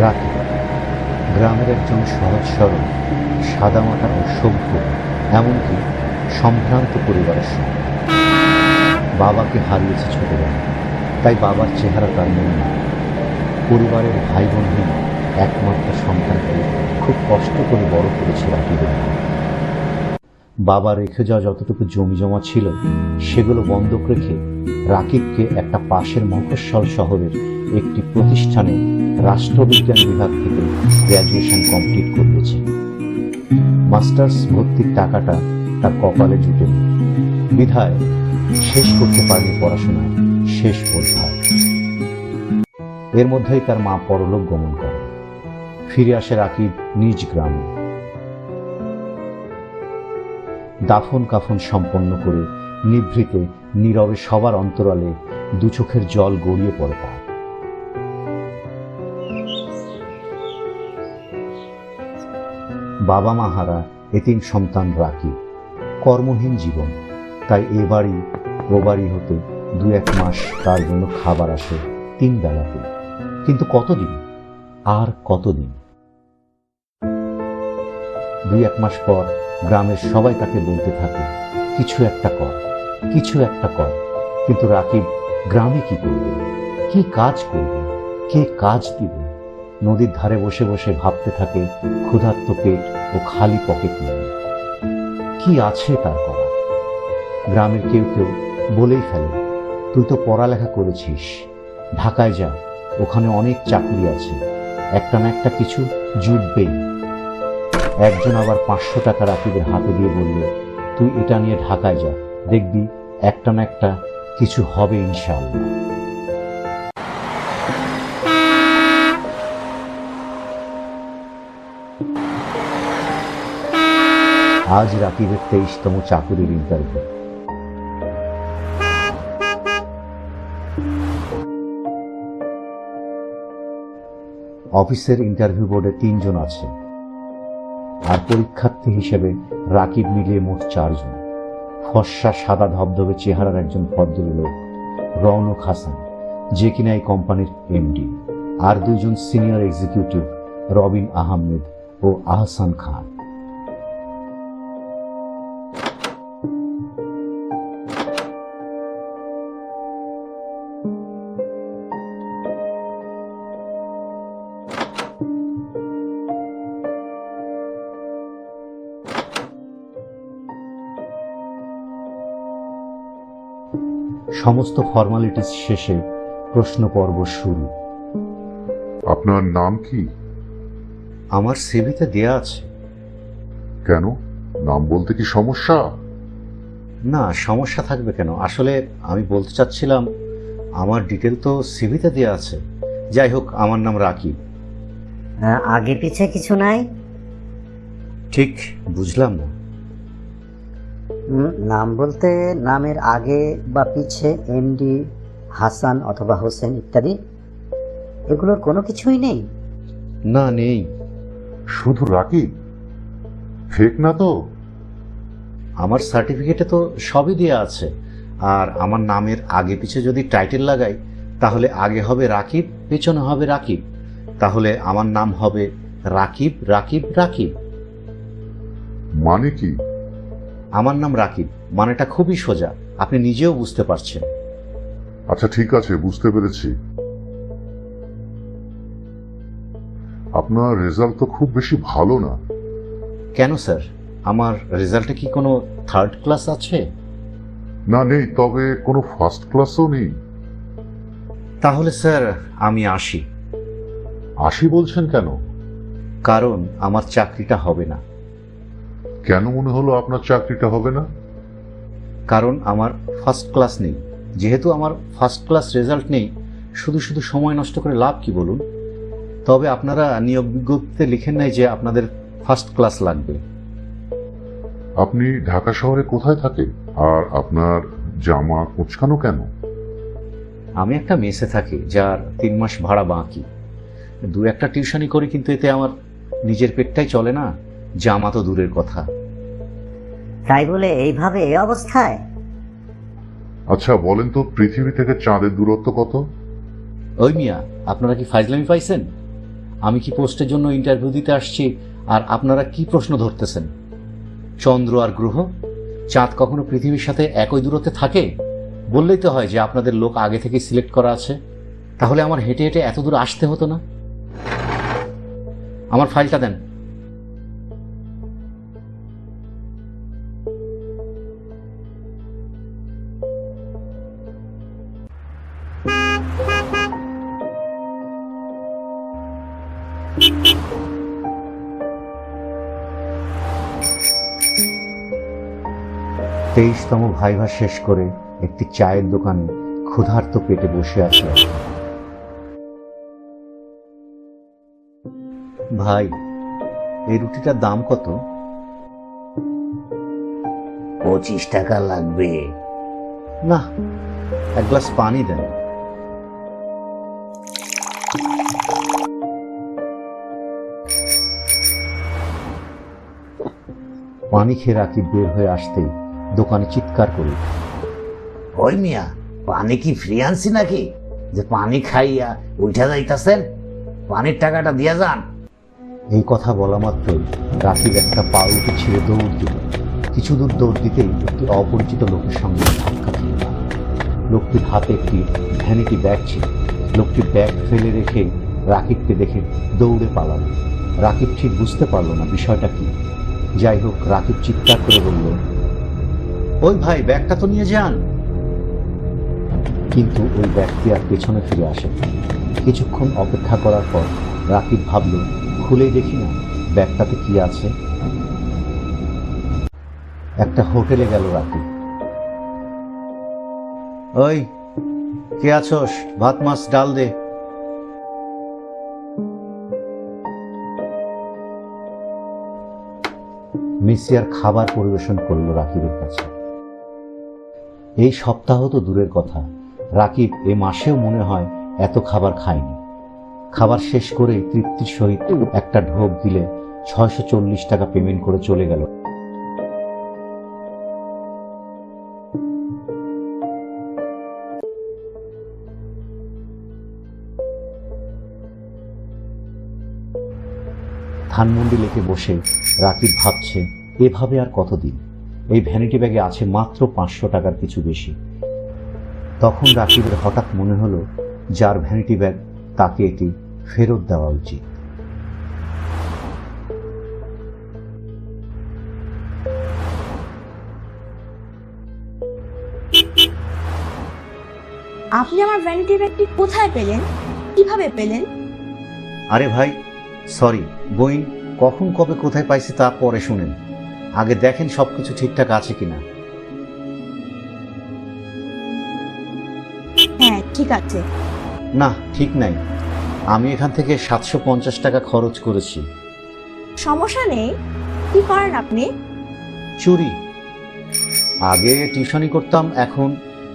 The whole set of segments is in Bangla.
রাকিব গ্রামের একজন সহজ সরল সাদামাটা ও সভ্য, এমনকি সম্ভ্রান্ত পরিবারের সঙ্গে। বাবাকে হারিয়েছে ছোটবেলায়, তাই বাবার চেহারা তার মনে নেই। পরিবারের ভাই বোনহীন একমাত্র সন্তানকে খুব কষ্ট করে বড় করেছে রাকিবের মা। বাবা রেখে যাওয়া যতটুকু জমি জমা ছিল সেগুলো বন্ধক রেখে রাকিবকে একটা পাশের মফস্বল শহরের একটি প্রতিষ্ঠানে রাষ্ট্রবিজ্ঞান বিভাগ থেকে গ্র্যাজুয়েশন কমপ্লিট করিয়েছে। মাস্টার্স ভর্তির টাকাটা তার কপালে জুটেনি, বিধায় শেষ করতে পারেনি পড়াশোনা শেষ অধ্যায়। এর মধ্যেই তার মা পরলোক গমন করে। ফিরে আসে রাকিব নিজ গ্রামে। দাফন কাফন সম্পন্ন করে নিভৃতে নীরবে সবার অন্তরালে দু চোখের জল গড়িয়ে পড়ে তার। বাবা মা হারা এতিম সন্তান রাকিব, কর্মহীন জীবন, তাই এ বাড়ি ও বাড়ি হতে 2-1 মাস তার জন্য খাবার আসে 3 বেলাতে। কিন্তু কতদিন আর কতদিন? 2-1 মাস পর গ্রামের সবাই তাকে বলতে থাকে, কিছু একটা কর, কিছু একটা কর। কিন্তু রাকিব গ্রামে কি করবে, কি কাজ করবে, কে কাজ দিবে? নদীর ধারে বসে বসে ভাবতে থাকে ক্ষুধার্ত পেট ও খালি পকেট নিয়ে। কি আছে তার করা? গ্রামের কেউ কেউ বলেই ফেলে, তুই তো পড়ালেখা করেছিস, ঢাকায় যা, ওখানে অনেক চাকরি আছে, একটা না একটা কিছু জুটবেই। একজন আবার 500 টাকা রাকিবের হাতে দিয়ে বলল, তুই এটা নিয়ে ঢাকায় যা, দেখবি একটা না একটা কিছু হবে ইনশাআল্লাহ। আজ রাকিবের 23তম চাকুরির ইন্টারভিউ। অফিসের ইন্টারভিউ বোর্ডে 3 জন আছে, আর পরীক্ষার্থী হিসেবে রাকিব মিলিয়ে মোট 4 জন। ফর্সা সাদা ধবধবে চেহারার একজন ভদ্রলোক রওনক হাসান, যে কিনা এই কোম্পানির এমডি, আর 2 জন সিনিয়র এক্সিকিউটিভ রবিন আহমেদ ও আহসান খান। সমস্ত ফর্মালিটিস শেষে প্রশ্ন পর্ব শুরু। আপনার নাম কি? আমার সিভিতে দেয়া আছে। কেন, নাম বলতে কি সমস্যা? না, সমস্যা থাকবে কেন? আসলে আমি বলতে চাচ্ছিলাম, আমার ডিটেল তো সিভিতে দেয়া আছে। যাই হোক, আমার নাম রাকিব। আগে পিছে কিছু নাই? ঠিক বুঝলাম না। নাম বলতে নামের আগে বা পিছে এমডি, হাসান অথবা হোসেন ইত্যাদি, এগুলোর কোনো কিছুই নেই? না, নেই। শুধু রাকিব? ফেক না তো? আমার সার্টিফিকেটে তো সবই দেয়া আছে। আর আমার নামের আগে পিছে যদি টাইটেল লাগাই, তাহলে আগে হবে রাকিব, পেছনে হবে রাকিব। তাহলে আমার নাম হবে রাকিব রাকিব রাকিব। মানে কি? আমার নাম রাকিব মানেটা খুবই সোজা, আপনি নিজেও বুঝতে পারছেন। আচ্ছা ঠিক আছে, বুঝতে পেরেছি। আপনার রেজাল্ট তো খুব বেশি ভালো না। কেন স্যার, আমার রেজাল্টে কি কোনো 3rd ক্লাস আছে? না, নেই, তবে কোনো ফার্স্ট ক্লাসও নেই। তাহলে স্যার আমি আসি। আসি বলছেন কেন? কারণ আমার চাকরিটা হবে না। কেন মনে হলো আপনার চাকরিটা হবে না? কারণ আমার ফার্স্ট ক্লাস নেই। যেহেতু আমার ফার্স্ট ক্লাস রেজাল্ট নেই, শুধু শুধু সময় নষ্ট করে লাভ কি বলুন? তবে আপনারা নিয়োগ বিজ্ঞপ্তিতে লিখেন নাই যে আপনাদের ফার্স্ট ক্লাস লাগবে। আপনি ঢাকা শহরে কোথায় থাকেন? আর আপনার জামা কুঁচকানো কেন? আমি একটা মেসে থাকি, যার 3 মাস ভাড়া বাকি। 2-1টা টিউশনই করি, কিন্তু এতে আমার নিজের পেটটাই চলে না, জামা তো দূরের কথা। তাই বলে এইভাবে এই অবস্থায়? আচ্ছা বলেন তো, পৃথিবী থেকে চাঁদের দূরত্ব কত? ওই মিয়া, আপনারা কি ফাইজলামি পাইছেন? আমি কি পোস্টের জন্য ইন্টারভিউ দিতে আসছি আর আপনারা কি প্রশ্ন ধরতেছেন? চন্দ্র আর গ্রহ, চাঁদ কখনো পৃথিবীর সাথে একই দূরত্বে থাকে? বললেই তো হয় যে আপনাদের লোক আগে থেকে সিলেক্ট করা আছে। তাহলে আমার হেঁটে হেঁটে এত দূর আসতে হতো না। আমার ফাইলটা দেন। তেইশতম ভাইভা শেষ করে একটি চায়ের দোকানে ক্ষুধার্ত পেটে বসে আছি। ভাই, এই রুটিটার দাম কত? 25 টাকা লাগবে। না, এক গ্লাস পানি দেন। পানি খেয়ে রাকিব বের হয়ে আসতেই দোকানে চিৎকার করি, ওই মিয়া, পানি কি ফ্রি আনছি নাকি যে পানি খাইয়া উঠা যাইতাছেন? পানির টাকাটা দিয়া যান। এই কথা বলা মাত্রই রাকিব একটা পাউরুটি ছিঁড়ে দৌড় দিল। কিছু দূর দৌড় দিতেই একটি অপরিচিত লোকের সঙ্গে ধাক্কা খেল। লোকটির হাতে একটি ভ্যানিটি ব্যাগ ছিল। লোকটি ব্যাগ ফেলে রেখে রাকিবকে দেখে দৌড়ে পালালো। রাকিব ঠিক বুঝতে পারল না বিষয়টা কি। যাই হোক, রাকিব চিৎকার করে বলল, ওই ভাই, ব্যাগটা তো নিয়ে যান। কিন্তু ওই ব্যক্তি আর পেছনে ফিরে আসে। কিছুক্ষণ অপেক্ষা করার পর রাকিব ভাবল, খুলেই দেখি না ব্যাগটাতে কি আছে। একটা হোটেলে গেল রাকিব। ওই, কে আছোস? ভাত মাছ ডাল দে। মিসিয়ার খাবার পরিবেশন করলো রাকিবের কাছে। এই সপ্তাহ তো দূরের কথা, রাকিব এ মাসেও মনে হয় এত খাবার খায়নি। খাবার শেষ করে তৃপ্তির সহিত একটা ঢোক দিলে 640 টাকা পেমেন্ট করে চলে গেল। ধানমন্ডি লেকে বসে রাকিব ভাবছে, এভাবে আর কতদিন? এই ভ্যানিটি ব্যাগে আছে মাত্র 500 টাকার কিছু বেশি। তখন রাকিবের হঠাৎ মনে হলো, যার ভ্যানিটি ব্যাগ তাকে এটি ফেরত দেওয়া উচিত। আপনি আমার ভ্যানিটি ব্যাগটি কোথায় পেলেন? কিভাবে পেলেন? আরে ভাই, সরি বইন, কখন কবে কোথায় পাইছি তা পরে শুনেন। আগে দেখেন সবকিছু ঠিকঠাক আছে কিনা। হ্যাঁ, ঠিক আছে। না, ঠিক নাই। আমি এখান থেকে 750 টাকা খরচ করেছি। সমস্যা নেই। কি করেন আপনি? চুরি। আগে টিউশনি করতাম, এখন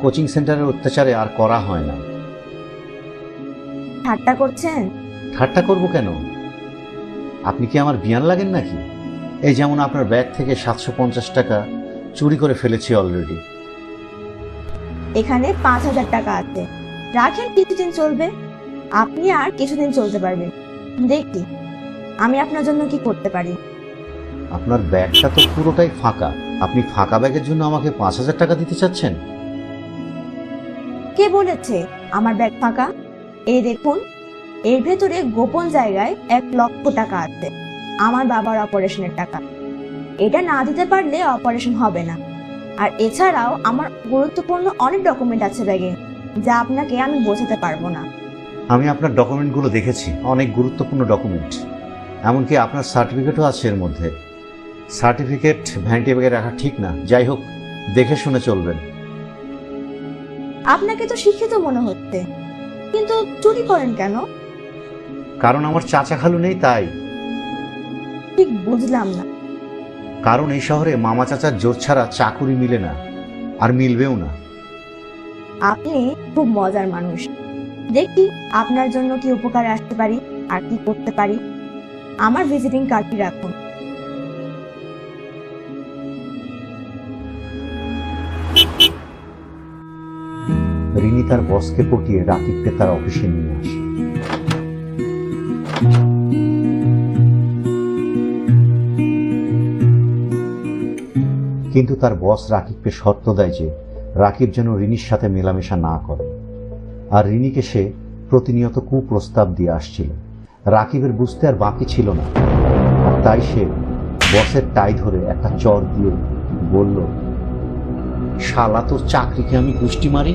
কোচিং সেন্টারের অত্যাচারে আর করা হয় না। ঠাট্টা করছেন? ঠাট্টা করব কেন? আপনি কি আমার বিয়ান লাগেন নাকি? এই যেমন আপনার ব্যাগ থেকে 750 টাকা চুরি করে ফেলেছি অলরেডি। এখানে 5000 টাকা আছে, রাখেন, কিছুদিন চলবে। আপনি আর কিছুদিন চলতে পারবেন। দেখি আমি আপনার জন্য কি করতে পারি। আপনার ব্যাগটা তো পুরোটাই ফাঁকা। আপনি ফাঁকা ব্যাগের জন্য আমাকে 5000 টাকা দিতে চাচ্ছেন? কে বলেছে আমার ব্যাগ ফাঁকা? এই দেখুন, এর ভেতরে গোপন জায়গায় 1 লক্ষ টাকা আছে, আমার বাবার অপারেশনের টাকা। এটা না দিতে পারলে অপারেশন হবে না। আর এছাড়াও আমার গুরুত্বপূর্ণ অনেক ডকুমেন্ট আছে ব্যাগে, যা আপনাকে আমি বোঝাতে পারবো না। আমি আপনার ডকুমেন্টগুলো দেখেছি, অনেক গুরুত্বপূর্ণ ডকুমেন্ট। এমনকি আপনার সার্টিফিকেটও আছে এর মধ্যে। সার্টিফিকেট ভ্যানিটি ব্যাগে রাখা ঠিক না। যাই হোক, দেখে শুনে চলবেন। আপনাকে তো শিক্ষিত মনে হচ্ছে, কিন্তু চুরি করেন কেন? কারণ আমার চাচা খালু নেই, তাই। ঠিক বুঝলাম না। কারণ এই শহরে মামা চাচার জোর ছাড়া চাকুরি মিলে না, আর মিলবেও না। আপনি খুব মজার মানুষ। দেখি আপনার জন্য কি উপকারে আসতে পারি আর কি করতে পারি। আমার ভিজিটিং কার্ডটি রাখুন। রিনি তার বসকে পটিয়ে রাকিবকে তার অফিসে নিয়ে আসে। কিন্তু তার বস রাকিবকে শর্ত দেয় যে রাকিব যেন রিনির সাথে মেলামেশা না করে। আর রিনিকে সে প্রতিনিয়ত কুপ্রস্তাব দিয়ে আসছিল। রাকিবের বুঝতে আর বাকি ছিল না, আর তাই সে বসের টাই ধরে একটা চর দিয়ে বলল, শালা তোর চাকরিকে আমি গুষ্টি মারি।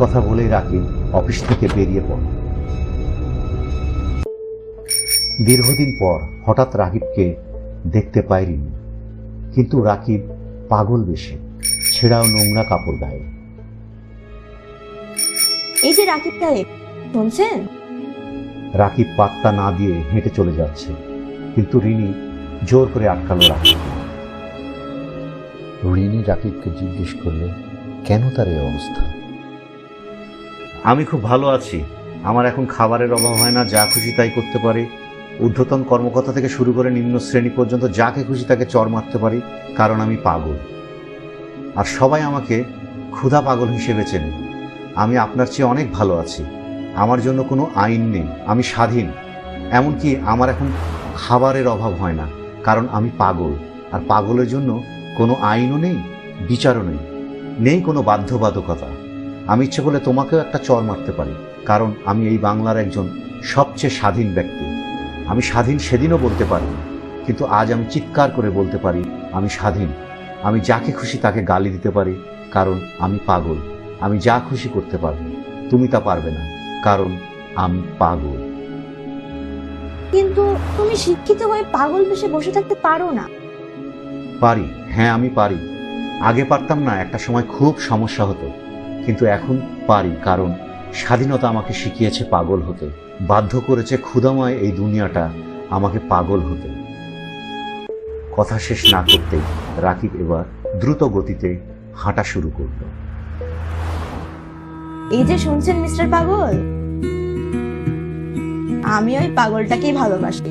কথা বলেই রাকিব অফিস থেকে বেরিয়ে পড়ে। দীর্ঘদিন পর হঠাৎ রাকিবকে দেখতে পায় রিনি, কিন্তু রাকিব পাগল বেশে, ছেঁড়া ও নোংরা কাপড় গায়ে। এই যে রাকিব সাহেব, শুনছেন? রাকিব পাত্তা না দিয়ে হেঁটে চলে যাচ্ছে, কিন্তু রিনি জোর করে আটকালো রাকিব। রিনি রাকিবকে জিজ্ঞেস করলো, কেন তার এই অবস্থা? আমি খুব ভালো আছি, আমার এখন খাবারের অভাব হয় না, যা খুশি তাই করতে পারি। ঊর্ধ্বতন কর্মকর্তা থেকে শুরু করে নিম্ন শ্রেণী পর্যন্ত যাকে খুশি তাকে চর মারতে পারি, কারণ আমি পাগল। আর সবাই আমাকে ক্ষুধা পাগল হিসেবে চেনে। আমি আপনার চেয়ে অনেক ভালো আছি, আমার জন্য কোনো আইন নেই, আমি স্বাধীন। এমনকি আমার এখন খাবারের অভাব হয় না, কারণ আমি পাগল। আর পাগলের জন্য কোনো আইনও নেই, বিচারও নেই, নেই কোনো বাধ্যবাধকতা। আমি ইচ্ছে করলে তোমাকেও একটা চর মারতে পারি, কারণ আমি এই বাংলার একজন সবচেয়ে স্বাধীন ব্যক্তি। আমি স্বাধীন সেদিনও বলতে পারি, কিন্তু আজ আমি চিৎকার করে বলতে পারি আমি স্বাধীন। আমি যাকে খুশি তাকে গালি দিতে পারি, কারণ আমি পাগল। আমি যা খুশি করতে পারবো, তুমি তা পারবে না, কারণ আমি পাগল। কিন্তু তুমি শিক্ষিত হয়ে পাগল বেশে বসে থাকতে পারো না। পারি, হ্যাঁ আমি পারি। আগে পারতাম না, একটা সময় খুব সমস্যা হতো, কিন্তু এখন পারি, কারণ স্বাধীনতা আমাকে শিখিয়েছে পাগল হতে, বাধ্য করেছে ক্ষুধাময় এই দুনিয়াটা আমাকে পাগল হতে। কথা শেষ না করতেই রাকিব এবার দ্রুত গতিতে হাঁটা শুরু করল। এই যে শুনছেন মিস্টার পাগল, আমি ওই পাগলটাকেই ভালোবাসি।